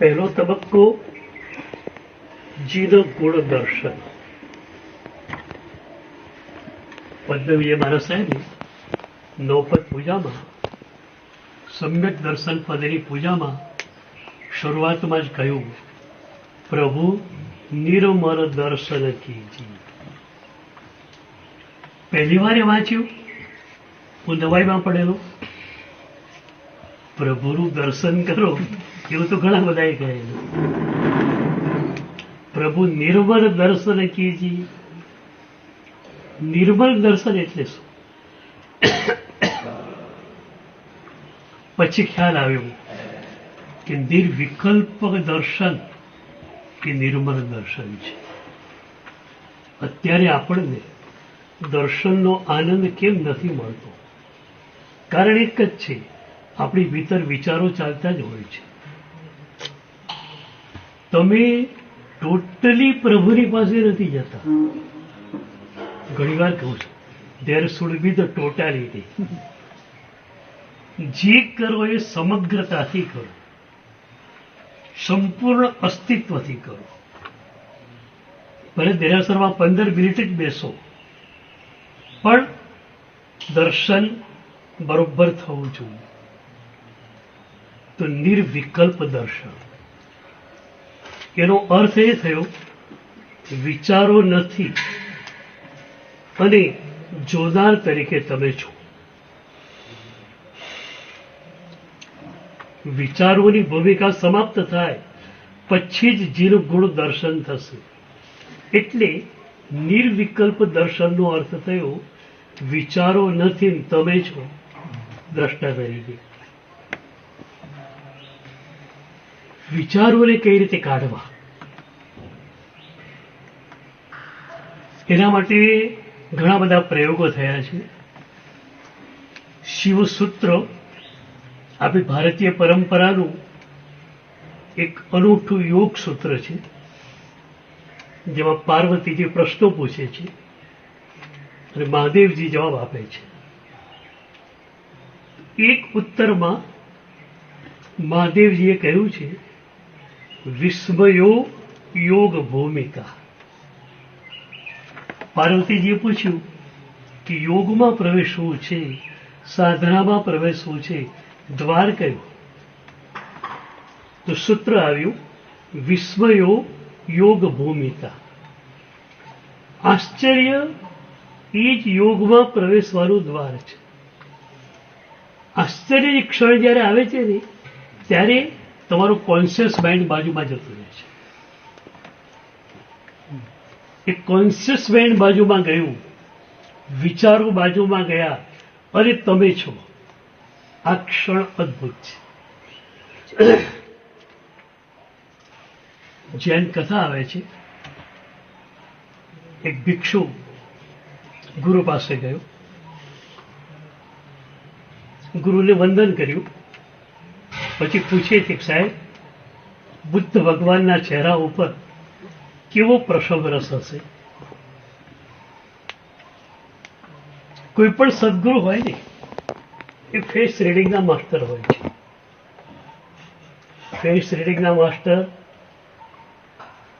પહેલો તબક્કો જીનો ગુણ દર્શન. પદ્મવીએ મારા સાહેબે નવપદ પૂજામાં સમ્યક દર્શન પદની પૂજામાં શરૂઆતમાં જ કહ્યું, પ્રભુ નિર્મળ દર્શન કીજી. પહેલી વાર એ વાંચ્યું, હું દવાઈમાં પડેલો. પ્રભુનું દર્શન કરો એવું તો ઘણા બધાએ કહેલું. પ્રભુ નિર્મળ દર્શન કીજી. નિર્મળ દર્શન એટલે શું? પછી ખ્યાલ આવ્યો કે નિર્વિકલ્પ દર્શન એ નિર્મળ દર્શન છે. અત્યારે આપણને દર્શનનો આનંદ કેમ નથી મળતો? કારણ એક જ છે, આપણી ભીતર વિચારો ચાલતા જ હોય છે. તમે ટોટલી પ્રભુની પાસે નથી જતા. ઘણી વાર કહું છું, there should be the totality. જે કરો એ સમગ્રતાથી કરો, સંપૂર્ણ અસ્તિત્વથી કરો. ભલે દેરાસરમાં 15 મિનિટ જ બેસો, પણ દર્શન બરોબર થવું જોઈએ. તો નિર્વિકલ્પ દર્શન, એનો અર્થ એ થયો વિચારો નથી અને જોનાર તરીકે તમે છો. વિચારોની ભૂમિકા સમાપ્ત થાય પછી જ જીવ ગુણ દર્શન થશે. એટલે નિર્વિકલ્પ દર્શનનો અર્થ થયો વિચારો નથી, તમે છો દ્રષ્ટા તરીકે. વિચારોને કઈ રીતે કાઢવા, એના માટે ઘણા બધા પ્રયોગો થયા છે. શિવસૂત્ર આપણી ભારતીય પરંપરાનું એક અનૂઠું યોગ સૂત્ર છે, જેમાં પાર્વતીજી પ્રશ્નો પૂછે છે અને મહાદેવજી જવાબ આપે છે. એક ઉત્તરમાં મહાદેવજીએ કહ્યું છે, વિસ્મયો યોગ ભૂમિકા. પાર્વતીજીએ પૂછ્યું કે યોગમાં પ્રવેશવું છે, સાધનામાં પ્રવેશવું છે, દ્વાર કયું? તો સૂત્ર આવ્યું, વિસ્મયો યોગ ભૂમિકા. આશ્ચર્ય એ જ યોગમાં પ્રવેશવાનું દ્વાર છે. આશ્ચર્ય ક્ષણ જ્યારે આવે છે ને, ત્યારે તમારું કોન્શિયસ માઇન્ડ બાજુમાં જતું રહે છે. એ કોન્શિયસ માઇન્ડ બાજુમાં ગયું, વિચારો બાજુમાં ગયા અને તમે છો. આ ક્ષણ અદભુત છે. જૈન કથા આવે છે, એક ભિક્ષુ ગુરુ પાસે ગયો, ગુરુને વંદન કર્યું, પછી પૂછે કે સાહેબ, બુદ્ધ ભગવાનના ચહેરા ઉપર કેવો પ્રસવ રસ હશે? કોઈ પણ સદગુરુ હોય ને, એ ફેસ રીડિંગના માસ્ટર હોય છે. ફેસ રીડિંગના માસ્ટર,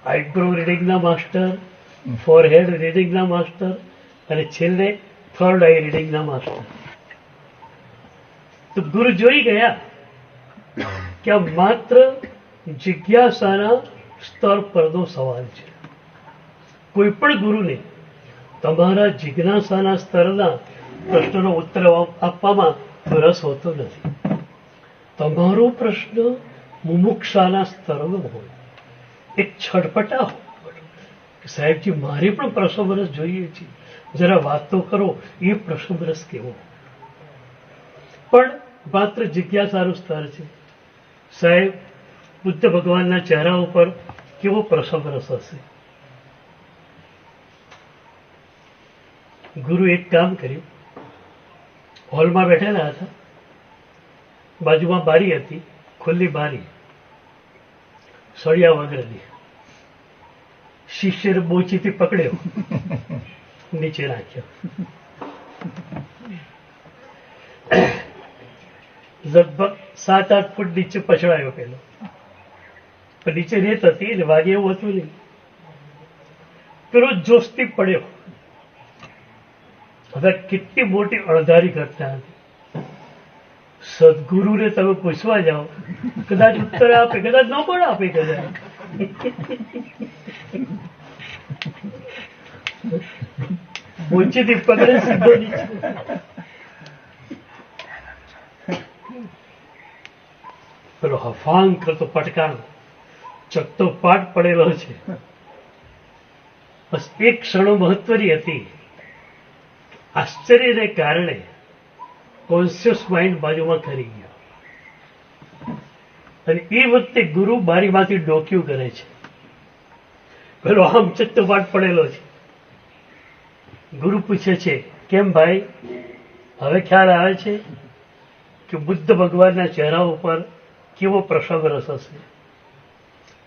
આઈબ્રો રીડિંગના માસ્ટર, ફોરહેડ રીડિંગના માસ્ટર અને છેલ્લે થર્ડ આઈ રીડિંગના માસ્ટર. તો ગુરુ જોઈ ગયા કે આ માત્ર જિજ્ઞાસાના સ્તર પરનો સવાલ છે. કોઈ પણ ગુરુને તમારા જિજ્ઞાસાના સ્તરના પ્રશ્નનો ઉત્તર આપવામાં રસ હોતો નથી. તમારો પ્રશ્ન મુમુક્ષાના સ્તરનો હોય, એક છટપટા હોય, સાહેબજી મારે પણ પ્રસવ રસ જોઈએ છે, જરા વાત તો કરો, એ પ્રસવ રસ કેવો? પણ માત્ર જિજ્ઞાસાનું સ્તર છે. સાહેબ, બુદ્ધ ભગવાનના ચહેરા ઉપર કેવો પ્રસવ રસ હશે? ગુરુ એક કામ કર્યું, હોલમાં બેઠેલા હતા, બાજુમાં બારી હતી, ખુલ્લી બારી, સળિયા વગરની. શિષ્યને બોચીથી પકડ્યો, નીચે નાખ્યો. લગભગ 7-8 ફૂટ નીચે પછડાયો પેલો. પણ નીચે રેત હતી એટલે વાગે એવું હતું નહીં. પેલો જોશથી પડ્યો. હવે કેટલી મોટી અણધારી ઘટના હતી. સદગુરુને તમે પૂછવા જાઓ, કદાચ ઉત્તર આપે, કદાચ ન પણ આપે. કદાચ ઊંચીથી પકડે સીધો નીચે. પેલો હફાંગ કરતો પટકાનો ચકતો પાટ પડેલો છે. બસ એક ક્ષણો મહત્વની હતી. આશ્ચર્યને કારણે કોન્શિયસ માઇન્ડ બાજુમાં ખરી ગયો અને એ વખતે ગુરુ બારીમાંથી ડોક્યું કરે છે. પેલો આમ ચકતો પાટ પડેલો છે. ગુરુ પૂછે છે, કેમ ભાઈ, હવે ખ્યાલ આવે છે કે બુદ્ધ ભગવાનના ચહેરા ઉપર કેવો પ્રસંગ રસ હશે?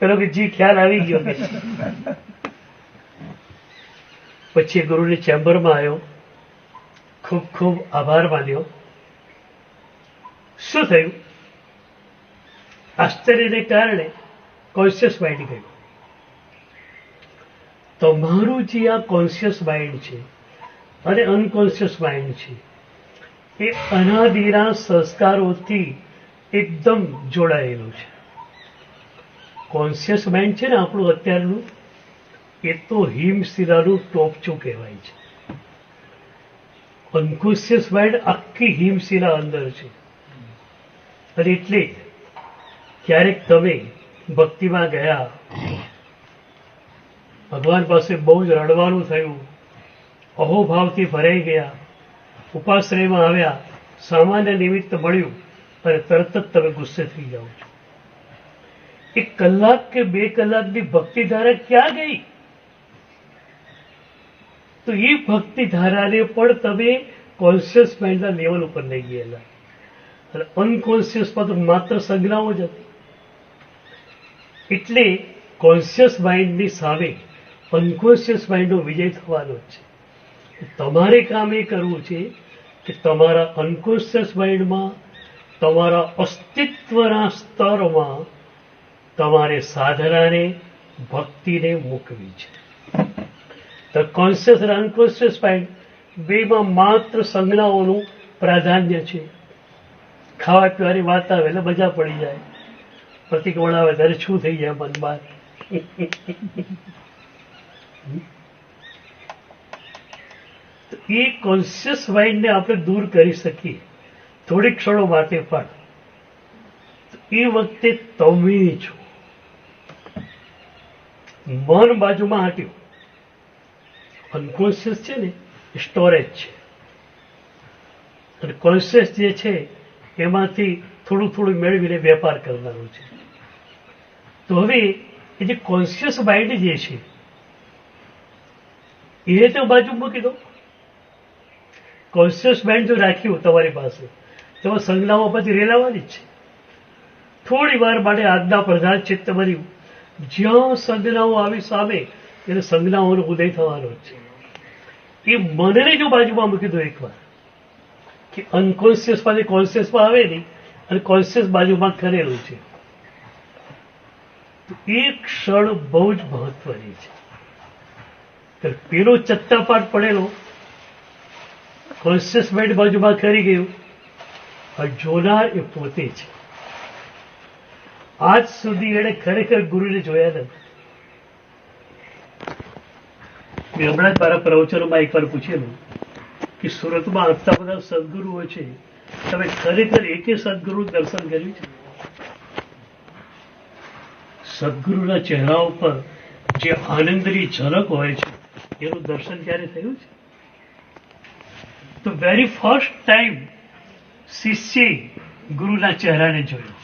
પેલો કે જી ખ્યાલ આવી ગયો. કે પછી ગુરુની ચેમ્બરમાં આવ્યો, ખૂબ ખૂબ આભાર માન્યો. શું થયું? આશ્ચર્યને કારણે કોન્શિયસ માઇન્ડ ગયું. તમારું જે આ કોન્શિયસ માઇન્ડ છે અને અનકોન્શિયસ માઇન્ડ છે એ અનાદિના સંસ્કારોથી એકદમ જોડાયેલું છે. કોન્શિયસ માઇન્ડ છે ને આપણું અત્યારનું, એ તો હિમશિલાનું ટોપચું કહેવાય છે. અનકોન્શિયસ માઇન્ડ આખી હિમશિલા અંદર છે. અને એટલે ક્યારેક તમે ભક્તિમાં ગયા, ભગવાન પાસે બહુ જ રડવાનું થયું, અહોભાવથી ભરાઈ ગયા, ઉપાશ્રયમાં આવ્યા, સામાન્ય નિમિત્ત મળ્યું અને તરત જ તમે ગુસ્સે થઈ જાઓ છો. 1 કલાક કે 2 કલાકની ભક્તિધારા ક્યાં ગઈ? તો એ ભક્તિધારાને પણ તમે કોન્શિયસ માઇન્ડના લેવલ ઉપર લઈ ગયેલા અને અનકોન્શિયસમાં તો માત્ર સંજ્ઞાઓ જ હતી. એટલે કોન્શિયસ માઇન્ડની સામે અનકોન્શિયસ માઇન્ડનો વિજય થવાનો જ છે. તમારે કામ એ કરવું છે કે તમારા અનકોન્શિયસ માઇન્ડમાં, તમારા અસ્તિત્વના સ્તરમાં તમારે સાધનાને, ભક્તિને મૂકવી છે. તો કોન્શિયસ અને અનકોન્શિયસ માઇન્ડ બેમાં માત્ર સંજ્ઞાઓનું પ્રાધાન્ય છે. ખાવા પીવાની વાત આવે એટલે મજા પડી જાય, પ્રતિક વળાવે ત્યારે શું થઈ જાય મન બહાર. તો એ કોન્શિયસ માઇન્ડને આપણે દૂર કરી શકીએ થોડીક ક્ષણો માટે પણ. એ વખતે તમે છો. મન બાજુમાં હટ્યું. અનકોન્શિયસ છે ને એ સ્ટોરેજ છે અને કોન્શિયસ જે છે એમાંથી થોડું થોડું મેળવીને વેપાર કરવાનો છે. તો હવે એ જે કોન્શિયસ માઇન્ડ જે છે એ તો બાજુ મૂકી દો. કોન્શિયસ માઇન્ડ જો રાખ્યું તમારી પાસે, તેમાં સંજ્ઞાઓ પછી રેલાવાની જ છે. થોડી વાર માટે આજ્ઞા પ્રધાન ચિત્ત બન્યું. જ્યાં સંજ્ઞાઓ આવી સામે એટલે સંજ્ઞાઓનો ઉદય થવાનો જ છે. એ મનને જો બાજુમાં મૂકી દો એકવાર, કે અનકોન્શિયસ માંથી કોન્શિયસમાં આવે નહીં અને કોન્શિયસ બાજુમાં કરેલું છે, તો એ ક્ષણ બહુ જ મહત્વની છે. પેલો ચત્તાપાટ પડેલો કોન્શિયસ માઇન્ડ બાજુમાં કરી ગયું. જોનાર એ પોતે છે. આજ સુધી એણે ખરેખર ગુરુને જોયા નથી. મેં હમણાં જ મારા પ્રવચનોમાં એકવાર પૂછેલું કે સુરતમાં આટલા બધા સદગુરુઓ છે, તમે ખરેખર એકે સદગુરુ દર્શન કર્યું છે? સદગુરુના ચહેરા ઉપર જે આનંદની ઝલક હોય છે એનું દર્શન ક્યારે થયું છે? તો વેરી ફર્સ્ટ ટાઈમ શિષ્યે ગુરુના ચહેરાને જોયો,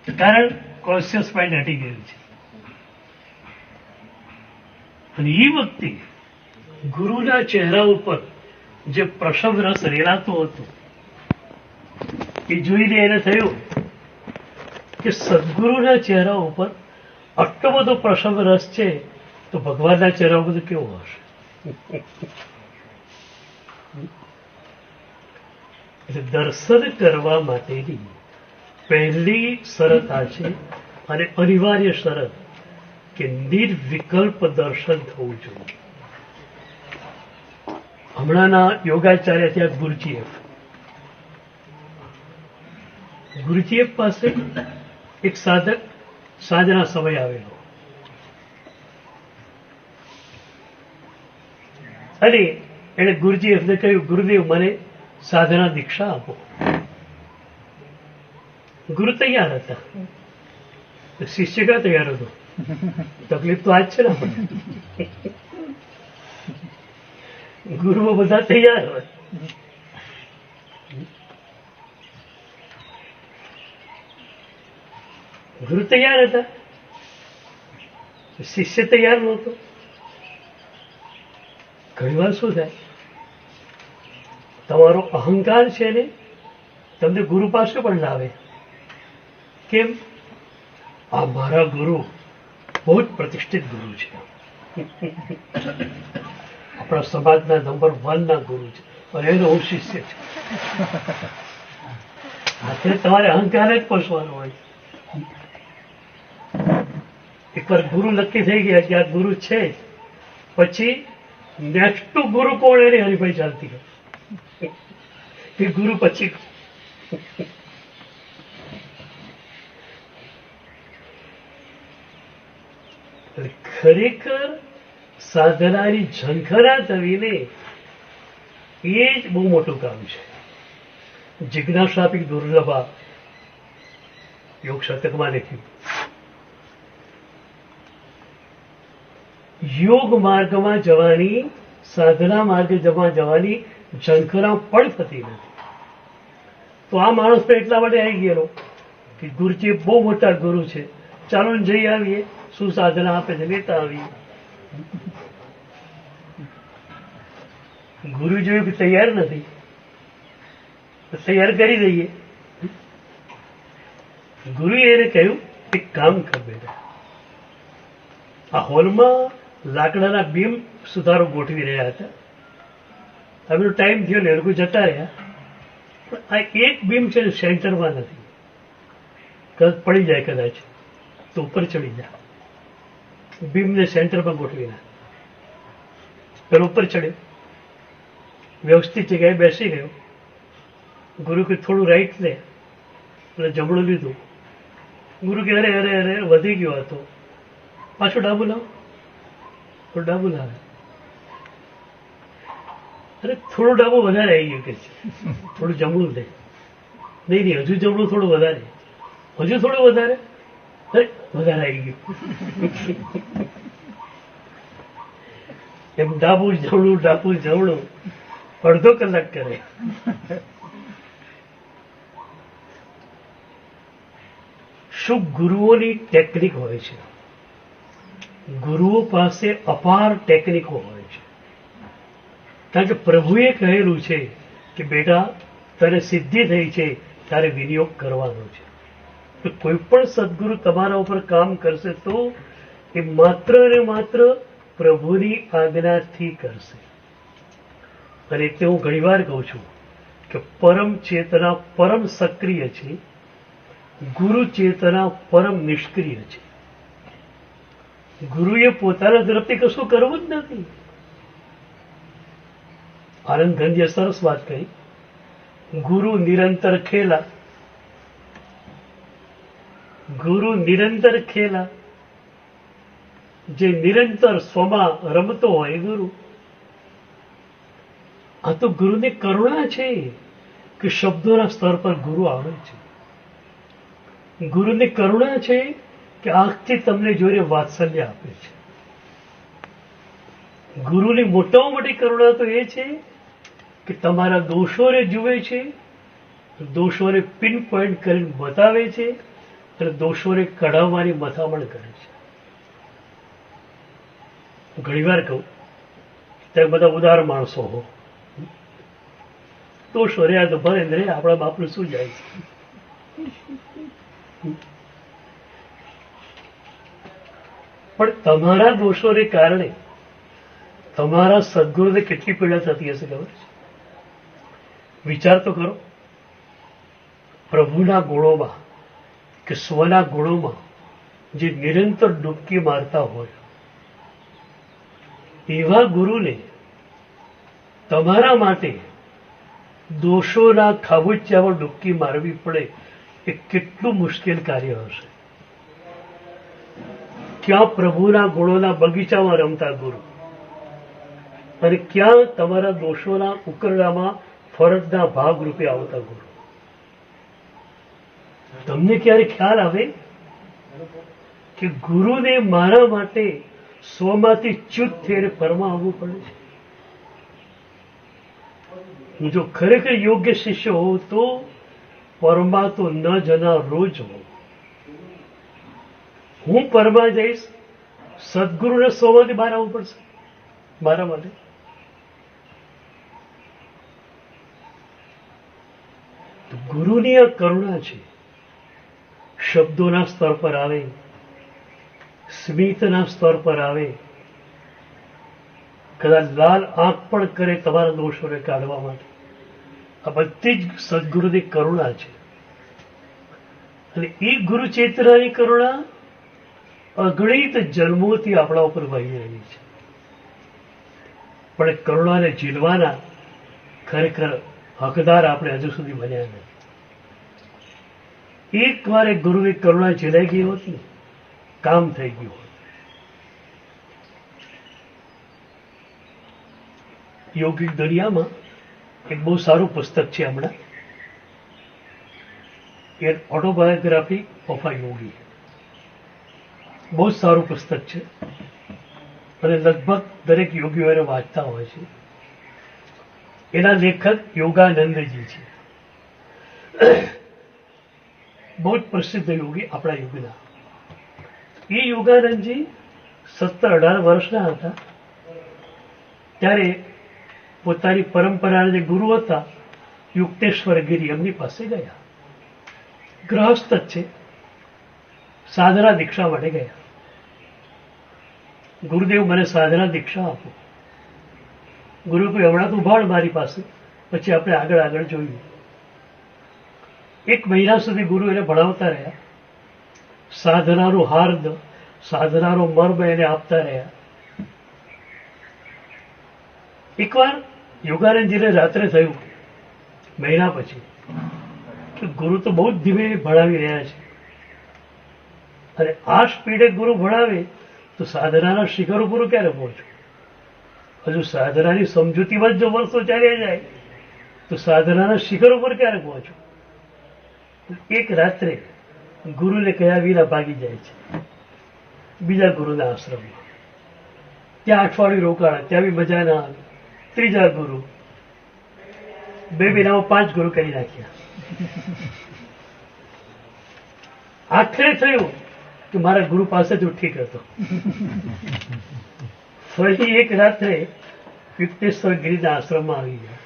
કારણ કોન્શિયસ માઇન્ડ હટી ગયું છે. અને એ વખતે ગુરુના ચહેરા ઉપર જે પ્રસવ રસ રેલાતો હતો એ જોઈને એને થયું કે સદગુરુના ચહેરા ઉપર આટલો બધો પ્રસવ રસ છે તો ભગવાનના ચહેરા ઉપર કેવો હશે? એટલે દર્શન કરવા માટેની પહેલી શરત આ છે અને અનિવાર્ય શરત કે નિર્વિકલ્પ દર્શન થવું જોઈએ. હમણાંના યોગાચાર્ય ત્યાં ગુરુજીએફ પાસે એક સાધક સાંજના સમય આવેલો અને એને ગુરુજીએફને કહ્યું, ગુરુદેવ મને સાધના દીક્ષા આપો. ગુરુ તૈયાર હતા. શિષ્ય ક્યાં તૈયાર હતો? તકલીફ તો આજ છે ને આપણે. ગુરુઓ બધા તૈયાર હોય. ગુરુ તૈયાર હતા, શિષ્ય તૈયાર નહોતો. ઘણી વાર શું થાય, તમારો અહંકાર છે ને તમને ગુરુ પાસે પણ લાવે. કેમ? આ મારા ગુરુ બહુ જ પ્રતિષ્ઠિત ગુરુ છે, આપણા સમાજના નંબર 1 ના ગુરુ છે અને એનો હું શિષ્ય છે. આખરે તમારે અહંકાર જ પોષવાનો હોય. એકવાર ગુરુ નક્કી થઈ ગયા કે આ ગુરુ છે, પછી નેક્સ્ટ ગુરુ કોણ એની હરીફાઈ ચાલતી હોય કે ગુરુ પછી. ખરેખર સાધનાની ઝંખના થવીને એ જ બહુ મોટું કામ છે. જિજ્ઞાસાપી દુર્લભા યોગ શતકમાં લખ્યું, યોગ માર્ગમાં જવાની, સાધના માર્ગમાં જવાની ઝંખના પણ થતી નથી. તો આ માણસ તો એટલા માટે આવી ગયેલો કે ગુરુજી બહુ મોટા ગુરુ છે, ચાલો ને જઈ આવીએ, શું સાધના આપે છે લેતા આવીએ. ગુરુ જોયું કે તૈયાર નથી, તૈયાર કરી દઈએ. ગુરુએ એને કહ્યું એક કામ કર બેટા, આ હોલમાં લાકડાના બીમ સુધારો ગોઠવી રહ્યા હતા, હવે ટાઈમ થયો ને એ લોકો જતા રહ્યા, પણ આ એક બીમ છે ને સેન્ટરમાં નથી, પડી જાય કદાચ તો ઉપર ચડી જાય. બીમને સેન્ટરમાં ગોઠવી નાખ. પેલો ઉપર ચડ્યો, વ્યવસ્થિત જગ્યાએ બેસી ગયો. ગુરુ કે થોડું રાઈટ લે, એટલે જમણું લીધું. ગુરુ કે અરે અરે અરે વધી ગયો હતો, પાછું ડાબુ લાવ. તો ડાબુ લાવે, અરે થોડું ડાબુ વધારે આવી ગયું કે છે, થોડું જમણું લે. નહીં નહીં, હજુ જમણું થોડું વધારે, હજુ થોડું વધારે, અરે વધારે આવી ગયું. એમ ડાબુ જમણું અડધો કલાક કરે. શું ગુરુઓની ટેકનિક હોય છે? ગુરુઓ પાસે અપાર ટેકનિકો હોય છે. કારણ કે પ્રભુએ કહેલું છે કે બેટા તને સિદ્ધિ થઈ છે, તારે વિનિયોગ કરવાનો છે. તો કોઈ પણ સદગુરુ તમારા ઉપર કામ કરશે તો એ માત્ર ને માત્ર પ્રભુની આજ્ઞાથી કરશે. અને એટલે હું ઘણીવાર કહું છું કે પરમ ચેતના પરમ સક્રિય છે, ગુરુ ચેતના પરમ નિષ્ક્રિય છે. ગુરુએ પોતાના તરફથી કશું કરવું જ નથી. આનંદ ગંધીએ સરસ વાત કહી, ગુરુ નિરંતર ખેલા, ગુરુ નિરંતર ખેલા. જે નિરંતર સ્વમાં રમતો હોય ગુરુ. આ તો ગુરુની કરુણા છે કે શબ્દોના સ્તર પર ગુરુ આવે છે. ગુરુની કરુણા છે કે આંખથી તમને જોઈને વાત્સલ્ય આપે છે. ગુરુની મોટામાં મોટી કરુણા તો એ છે કે તમારા દોષોને જુએ છે, દોષોને પિન પોઈન્ટ કરીને બતાવે છે અને દોષોને કઢાવવાની મથામણ કરે છે. ઘણીવાર કહું ત્યાં બધા ઉદાર માણસો હો, દોષો રહ્યા તો ભરે ને રે, આપણા બાપનું શું જાય છે. પણ તમારા દોષોને કારણે તમારા સદગુરુને કેટલી પીડા થતી હશે ખબર છે? વિચાર તો કરો. પ્રભુના ગુણોમાં કે સ્વના ગુણોમાં જે નિરંતર ડૂબકી મારતા હોય એવા ગુરુને તમારા માટે દોષોના ખાબોચિયામાં ડૂબકી મારવી પડે એ કેટલું મુશ્કેલ કાર્ય હશે. ક્યાં પ્રભુના ગુણોના બગીચામાં રમતા ગુરુ અને ક્યાં તમારા દોષોના ઉકરડામાં ફરજના ભાગ રૂપે આવતા ગુરુ. તમને ક્યારે ખ્યાલ આવે કે ગુરુને મારા માટે સ્વમાંથી ચ્યુત થઈને પરમાં આવવું પડે છે? હું જો ખરેખર યોગ્ય શિષ્ય હોઉં તો પરમાં તો ન જનાર રોજ હોઉં. હું પરમાં જઈશ, સદગુરુને સ્વમાંથી બહાર આવવું પડશે મારા માટે. ગુરુની આ કરુણા છે. શબ્દોના સ્તર પર આવે, સ્મિતના સ્તર પર આવે, કદાચ લાલ આંખ પણ કરે તમારા દોષોને કાઢવા માટે. આ બધી જ સદગુરુની કરુણા છે. અને એ ગુરુ ચેતનાની કરુણા અગણિત જન્મોથી આપણા ઉપર વહી રહી છે. પણ કરુણાને ઝીલવાના ખરેખર હકદાર આપણે હજુ સુધી બન્યા નથી. એક વાર એક ગુરુની કરુણા ઝીલાઈ ગઈ હોત ને, કામ થઈ ગયું હોત. યોગિક દુનિયામાં એક બહુ સારું પુસ્તક છે હમણાં, ઓટોબાયોગ્રાફી ઓફ અ યોગી. બહુ જ સારું પુસ્તક છે અને લગભગ દરેક યોગીઓ એને વાંચતા હોય છે. એના લેખક યોગાનંદજી છે. બહુ જ પ્રસિદ્ધ યોગી આપણા યુગના. એ યોગાનંદજી 17-18 વર્ષના હતા ત્યારે પોતાની પરંપરાના જે ગુરુ હતા યુક્તેશ્વર ગિરી એમની પાસે ગયા. ગૃહસ્થ જ છે, સાધના દીક્ષા માટે ગયા. ગુરુદેવ મને સાધના દીક્ષા આપો. ગુરુ કોઈ હમણાં તો ઉભાડ મારી પાસે, પછી આપણે આગળ આગળ જોયું. 1 મહિના સુધી ગુરુ એને ભણાવતા રહ્યા. સાધનાનું હાર્દ, સાધનાનો મર્મ એને આપતા રહ્યા. એકવાર યોગાનંદજીને રાત્રે થયું મહિના પછી કે ગુરુ તો બહુ જ ધીમે ભણાવી રહ્યા છે અને આ સ્પીડે ગુરુ ભણાવે તો સાધનાના શિખર ઉપર ક્યારે પહોંચું? હજુ સાધનાની સમજૂતીમાં જો વર્ષો ચાલ્યા જાય તો સાધનાના શિખર ઉપર ક્યારે પહોંચું? એક રાત્રે ગુરુને કયા વિના ભાગી જાય છે બીજા ગુરુના આશ્રમમાં. ત્યાં અઠવાડિયું રોકાણા, ત્યાં બી મજા ના આવી. ત્રીજા ગુરુ, 2 મહિનામાં 5 ગુરુ કરી નાખ્યા. આખરે થયું કે મારા ગુરુ પાસે જ ઠીક હતો. ફરી એક રાત્રે યુક્તેશ્વર ગિરીના આશ્રમમાં આવી ગયા.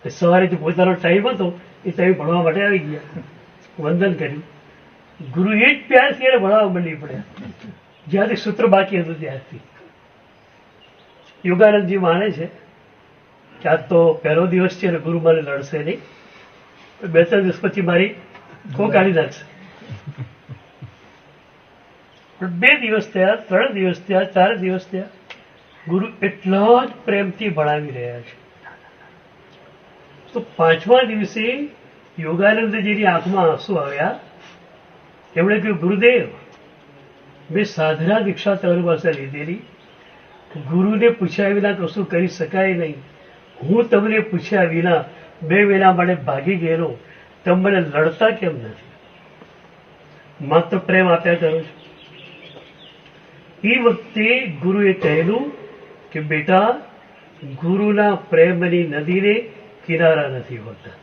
સવારે જે પોતાનો ટાઈમ હતો એ ટાઈમ ભણવા માટે આવી ગયા. વંદન કર્યું. ગુરુ એ જ પ્યારથી એને ભણાવવા માંડી પડ્યા જ્યાંથી સૂત્ર બાકી હતું ત્યારથી. યોગાનંદજી માને છે કે આજ તો પહેલો દિવસ છે અને ગુરુ મને લડશે નહીં, 2-3 દિવસ પછી મારી ખો કાઢી નાખશે. પણ 2 દિવસ થયા, 3 દિવસ થયા, 4 દિવસ થયા, ગુરુ એટલા જ પ્રેમથી ભણાવી રહ્યા છે. તો 5મા દિવસે યોગાનંદજીની આંખમાં આંસુ આવ્યા. એમણે કહ્યું, ગુરુદેવ, મેં સાધના દીક્ષા તમારી પાસે લીધેલી, ગુરુને પૂછ્યા વિના કશું કરી શકાય નહીં. હું તમને પૂછ્યા વિના 2 મહિના માટે ભાગી ગયેલો, તમે મને લડતા કેમ નથી? માત્ર પ્રેમ આપ્યા કરો છો. એ વખતે ગુરુએ કહેલું કે બેટા, ગુરુના પ્રેમની નદીને કિનારા નથી હોતા.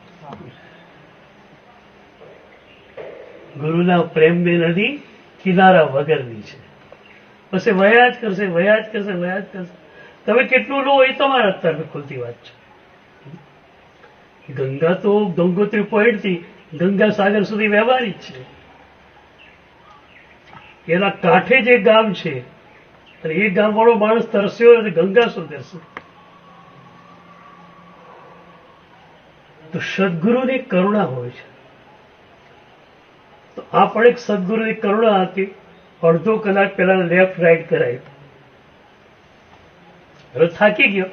ગુરુના પ્રેમની નદી કિનારા વગરની છે. પછી વયા જ કરશે, વયા જ કરશે, વયા જ કરશે. તમે કેટલું લો એ તમારા અત્યારે ખુલતી વાત છે. ગંગા તો ગંગોત્રી પોઈન્ટથી ગંગા સાગર સુધી વ્યવહારિક છે. એના કાંઠે જે ગામ છે અને એ ગામ વાળો માણસ તરસ્યો અને ગંગા શું કરશે? તો સદગુરુની કરુણા હોય છે. તો આ પણ એક સદગુરુની કરુણા હતી. અડધો કલાક પહેલા લેફ્ટ રાઈટ કરાય. હવે થાકી ગયો,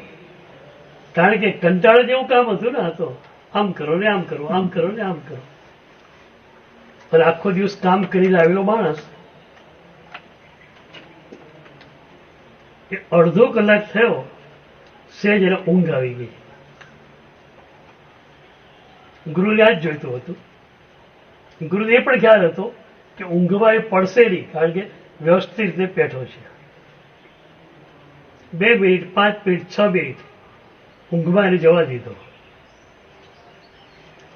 કારણ કે કંટાળે જેવું કામ હતું ને. આ તો આમ કરો ને આમ કરો, આમ કરો ને આમ કરો. અને આખો દિવસ કામ કરીને આવેલો માણસ એ અડધો કલાક થયો, સહેજ એને ઊંઘ આવી ગઈ. ગુરુને આ જ જોઈતું હતું. ગુરુને એ પણ ખ્યાલ હતો કે ઊંઘવા એ પડશે નહીં, કારણ કે વ્યવસ્થિત રીતે બેઠો છે. 2 મિનિટ, 5 મિનિટ, 6 મિનિટ ઊંઘમાં એને જવા દીધો.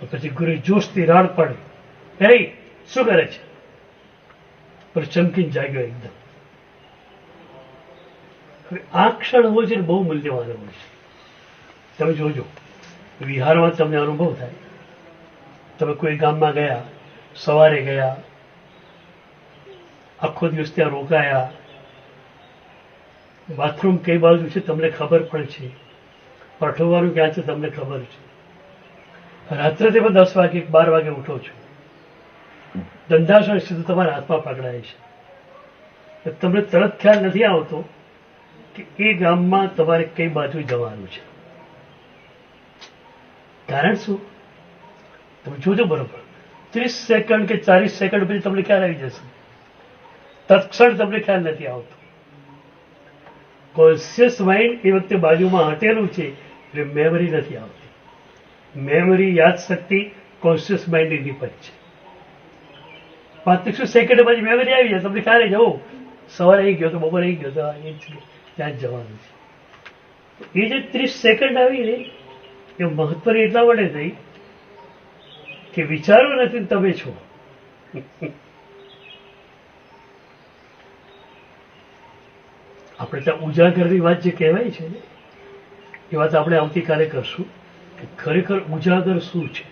પછી ગુરુ જોશથી રાડ પાડી, હે શું કરે છે? પણ ચમકીને જાગ્યો એકદમ. હવે આ ક્ષણ હોય છે ને, બહુ મૂલ્યવાન હોય છે. તમે જોજો, વિહારમાં તમને અનુભવ થાય. તમે કોઈ ગામમાં ગયા, સવારે ગયા, આખો દિવસ ત્યાં રોકાયા, બાથરૂમ કઈ બાજુ છે તમને ખબર પણ છે, પઠોવાનું ક્યાં છે તમને ખબર છે. રાત્રે તમે 10 વાગે 12 વાગે ઉઠો છો, દંડાસન સીધું તમારા હાથમાં પકડાય છે. તમને તરત ખ્યાલ નથી આવતો કે એ ગામમાં તમારે કઈ બાજુ જવાનું છે. કારણ શું? તમે જોજો બરોબર, 30 સેકન્ડ કે 40 સેકન્ડ પછી તમને ખ્યાલ આવી જશે. તત્ક્ષણ તમને ખ્યાલ નથી આવતો. કોન્શિયસ માઇન્ડ એ વખતે બાજુમાં હટેલું છે એટલે મેમરી નથી આવતી. મેમરી, યાદશક્તિ કોન્શિયસ માઇન્ડની નિપજ છે. 5-6 સેકન્ડ પછી મેમરી આવી જાય, તમને ખ્યાલ જવું સવારે આવી ગયો તો બપોરે આવી ગયો તો એ જ ત્યાં જ જવાનું છે. એ જે 30 સેકન્ડ આવી ને એ મહત્વની એટલા માટે થઈ કે વિચારો નથી, તમે છો. આપણે ત્યાં ઉજાગરની વાત જે કહેવાય છે ને, એ વાત આપણે આવતીકાલે કરશું કે ખરેખર ઉજાગર શું છે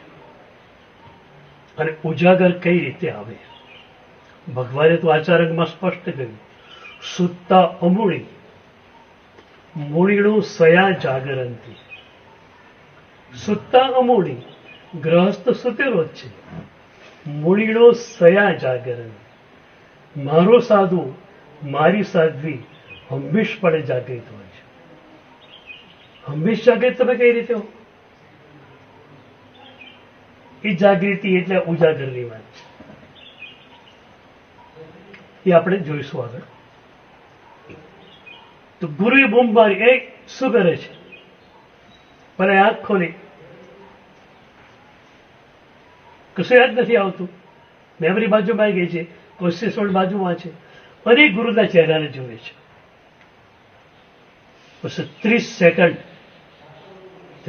અને ઉજાગર કઈ રીતે આવે. ભગવાને તો આચારંગમાં સ્પષ્ટ કહ્યું, સુત્તા અમૂળી મૂળીણું સયા જાગરંતી. સુત્તા અમૂળી, ગ્રહસ્થ સુતેલો જ છે. મૂળીણો સયા જાગરણ, મારો સાધુ મારી સાધ્વી હંમેશ પડે જાગૃત હોય છે. હંમેશ જાગૃત તમે કઈ રીતે હો? એ જાગૃતિ એટલે ઉજાગરની વાત છે. એ આપણે જોઈશું આગળ. તો ગુરુએ બૂમ મારી, એ શું કરે છે? મને આંખ ખોલી, કશું યાદ નથી આવતું. મેમરી બાજુમાં આવી ગઈ છે, કોન્શિયસ બાજુમાં છે, અને ગુરુના ચહેરાને જોવે છે. પછી 30 સેકન્ડ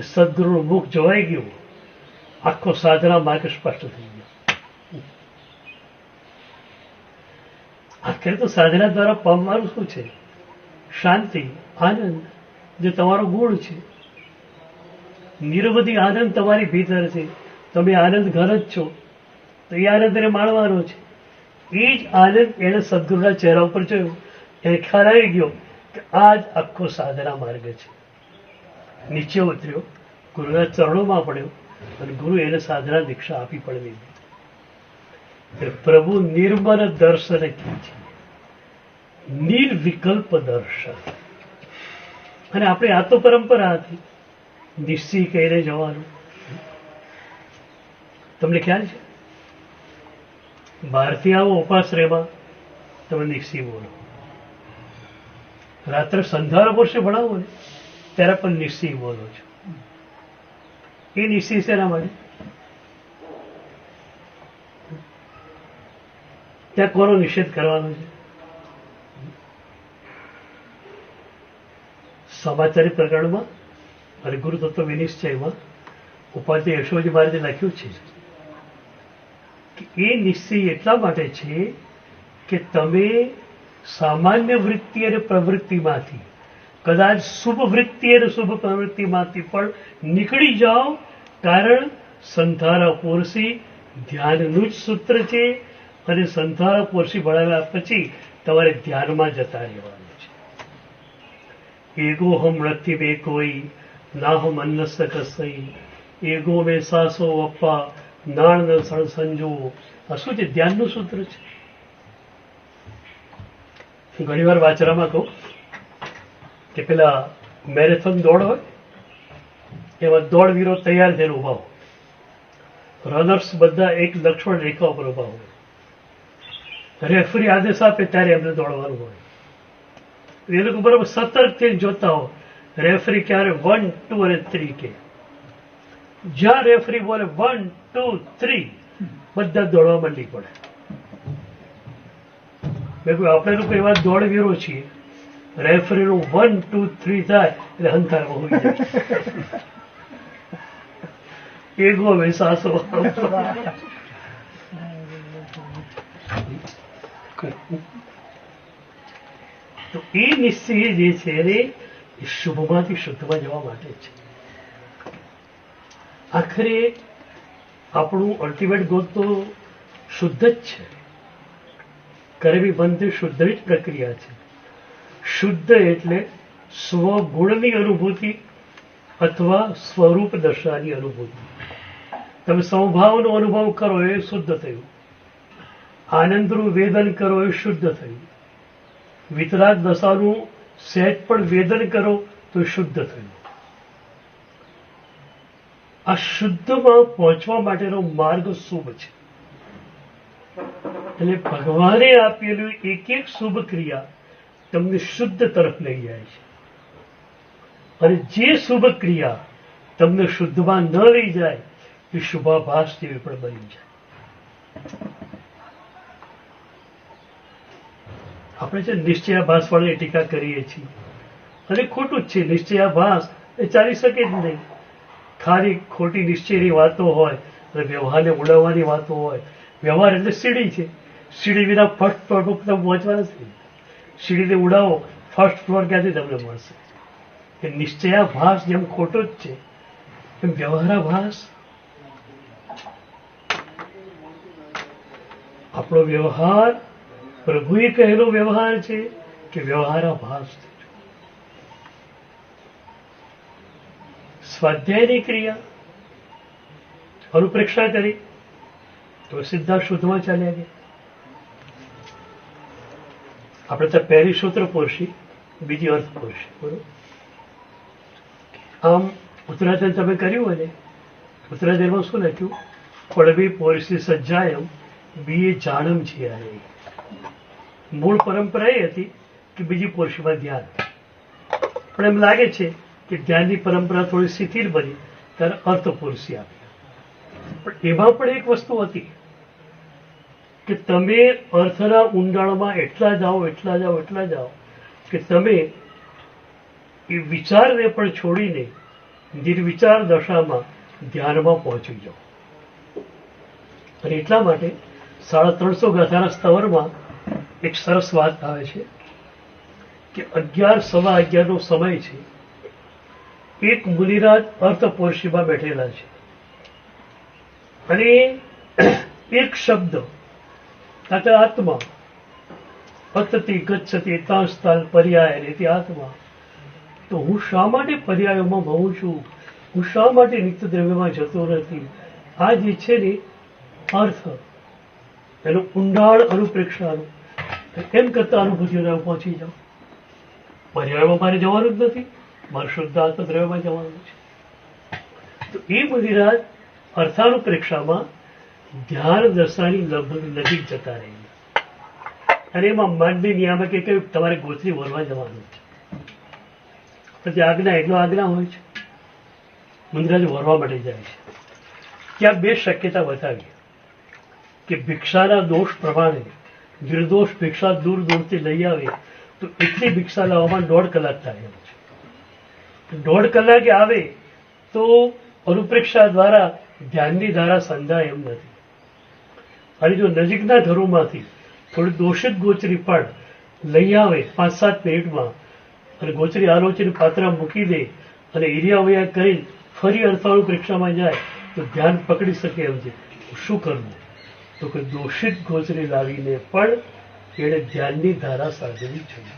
સદગુરુનું મુખ જોવાઈ ગયું, આખો સાધના માર્ગ સ્પષ્ટ થઈ ગયો. આખરે તો સાધના દ્વારા પામવાનું શું છે? શાંતિ, આનંદ, જે તમારો ગુણ છે. નિરવધિ આનંદ તમારી ભીતર છે. તમે આનંદ ઘર જ છો, તો એ આનંદ એને માણવાનો છે. એ જ આનંદ એને સદગુરુના ચહેરા ઉપર જોયો, એને ખ્યાલ આવી ગયો કે આ જ આખો સાધના માર્ગ છે. નીચે ઉતર્યો, ગુરુના ચરણોમાં પડ્યો અને ગુરુ એને સાધના દીક્ષા આપી પણ દીધી. પ્રભુ નિર્મલ દર્શન કીજીએ, નિર્વિકલ્પ દર્શન. અને આપણે આ તો પરંપરા હતી, નિશ્ચય કહીને જવાનું. તમને ખ્યાલ છે? બહારથી આવો ઉપાશ્રયમાં, તમે નિશ્ચય બોલો. રાત્રે સંધારા વર્ષે ભણાવો ને ત્યારે પણ નિશ્ચય બોલો છો. એ નિશ્ચય શેના માટે? ત્યાં કોનો નિષેધ કરવાનો છે? સમાચારી પ્રકરણમાં અને ગુરુ તત્વ વિનિશ્ચયમાં ઉપાધ્યાય યશોજી મહારાજે લખ્યું છે કે એ નિશ્ચય એટલા માટે છે કે તમે સામાન્ય વૃત્તિ અને પ્રવૃત્તિમાંથી, કદાચ શુભ વૃત્તિ અને શુભ પ્રવૃત્તિમાંથી પણ નીકળી જાઓ. કારણ સંથારા પોરસી ધ્યાનનું જ સૂત્ર છે, અને સંથારા પોરસી ભણાવ્યા પછી તમારે ધ્યાનમાં જતા રહેવાનું છે. એગો હમ રથી બે કોઈ ના હમ અન્નસ કસઈ, એગો મેં સાસો અપ્પા નાણ ન સણ સંજોવો. આ શું છે? ધ્યાનનું સૂત્ર છે. હું ઘણી વાર વાચરામાં કહું કે પેલા મેરેથોન દોડ હોય એમાં દોડવીરો તૈયાર થઈને ઉભા હોય. રનર્સ બધા એક લક્ષ્મણ રેખા ઉપર ઉભા હોય. રેફરી આદેશ આપે ત્યારે એમને દોડવાનું હોય. એ લોકો બરાબર સતર્ક થઈને જોતા હોય રેફરી ક્યારે 1, 2 અને 3 કે. જ્યાં રેફરી બોલે 1, 2, 3 બધા દોડવા માંડી પડે. આપણે લોકો એવા દોડવીરો છીએ, રેફરીનું 1, 2, 3 થાય એટલે હંકારમાં હોઈ જાય. એગો વિશ્વાસો. તો એ નિશ્ચય જે છે એ શુભમાંથી શુદ્ધમાં જવા માટે છે. આખરે આપણું અલ્ટિમેટ ગોલ તો શુદ્ધ જ છે. કરવી બંધ શુદ્ધ જ પ્રક્રિયા છે. શુદ્ધ એટલે સ્વગુણની અનુભૂતિ અથવા સ્વરૂપ દશાની અનુભૂતિ. તમે સમભાવનો અનુભવ કરો એ શુદ્ધ થયું. આનંદનું વેદન કરો એ શુદ્ધ થયું. વિતરાગ દશાનું સહેજ પણ વેદન કરો તો શુદ્ધ થયું. આ શુદ્ધમાં પહોંચવા માટેનો માર્ગ શુભ છે. એટલે ભગવાને આપેલું એક એક શુભ ક્રિયા તમને શુદ્ધ તરફ લઈ જાય છે. અને જે શુભ ક્રિયા તમને શુદ્ધમાં ન લઈ જાય એ શુભાભાસ જેવી પણ બની જાય. આપણે છે નિશ્ચયાભાસ વાળી ટીકા કરીએ છીએ અને ખોટું જ છે. નિશ્ચયાભાસ એ ચાલી શકે જ નહીં. ખાલી ખોટી નિશ્ચયની વાતો હોય અને વ્યવહારને ઉડાવવાની વાતો હોય. વ્યવહાર એટલે સીડી છે. સીડી વિના ફર્સ્ટ ફ્લોર પર તમે પહોંચવા નથી. સીડીને ઉડાવો ફર્સ્ટ ફ્લોર ક્યાંથી તમને મળશે? એ નિશ્ચયાભાસ જેમ ખોટો જ છે એમ વ્યવહારાભાસ. આપણો વ્યવહાર પ્રભુએ કહેલો વ્યવહાર છે કે વ્યવહારાભાસ. સ્વાધ્યાયની ક્રિયા અનુપ્રેક્ષા કરી તો સીધા શુદ્ધમાં ચાલ્યા ગયા. આપણે ત્યાં પહેલી સૂત્ર પોરશી, બીજી અર્થ પોરશી. બરોબર. આમ ઉત્તરાધ્યાય તમે કર્યું હોય ને, ઉત્તરાધ્યાયમાં શું લખ્યું? પડવી પોરશી સજ્જાયમ બીએ જાણમ છે. મૂળ પરંપરા એ હતી કે બીજી પોરશીમાં ધ્યાન. પણ એમ લાગે છે કે ધ્યાનની પરંપરા થોડી શિથિલ બની ત્યારે અર્થપુરુષી આપી. પણ એમાં પણ એક વસ્તુ હતી કે તમે અર્થના ઊંડાણમાં એટલા જાઓ કે તમે એ વિચારને પણ છોડીને નિર્વિચાર દશામાં ધ્યાનમાં પહોંચી જાઓ. અને એટલા માટે 350 ગાથાના સ્તવરમાં એક સરસ વાત આવે છે કે 11, 11:15 નો સમય છે. એક મુનિરાજ અર્થપોરશીમાં બેઠેલા છે અને એક શબ્દ આત્મા અતતિ ગચ્છતિ તાંસ્તાલ પર્યાય રેતી આત્મા. તો હું શા માટે પર્યાયોમાં ભવું છું? હું શા માટે નિત્ય દ્રવ્યમાં જતો નથી? આ જે છે ને અર્થ, એનું ઊંડાણ અનુપ્રેક્ષાનું, એમ કરતા અનુભૂતિઓને પહોંચી જાઓ. પર્યાયમાં મારે જવાનું જ નથી, મારે શુદ્ધ આત્મદ્રવ્યમાં જવાનું છે. તો એ મુનિરાજ અર્થાનુપ્રેક્ષામાં ધ્યાન દશાની લગભગ નજીક જતા રહી. અને એમાં માનવી નિયામકે કહ્યું તમારે ગોત્રી વરવા જવાનું છે. પછી આજ્ઞા હોય છે. મુનિરાજ વરવા માટે જાય છે. ત્યાં બે શક્યતા બતાવી કે ભિક્ષાના દોષ પ્રમાણે નિર્દોષ ભિક્ષા દૂર દૂરથી લઈ આવે તો એટલી ભિક્ષા લાવવામાં 1.5 કલાક થાય છે. 1.5 કલાકે આવે તો અનુપ્રેક્ષા દ્વારા ધ્યાનની ધારા સંધાય એમ નથી. અને જો નજીકના ઘરોમાંથી થોડી દોષિત ગોચરી પણ લઈ આવે 5-7 મિનિટમાં અને ગોચરી આલોચીને પાત્રા મૂકી દે અને એરિયા કરી ફરી અર્થાનુપ્રેક્ષામાં જાય તો ધ્યાન પકડી શકે એમ છે. શું કરવું? તો કે દોષિત ગોચરી લાવીને પણ એને ધ્યાનની ધારા સાધવી જોઈએ.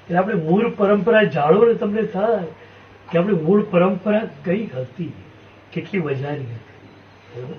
એટલે આપણે મૂળ પરંપરા જાણો ને તમને થાય કે આપણી મૂળ પરંપરા કઈ હતી, કેટલી વજારી હતી. બરાબર?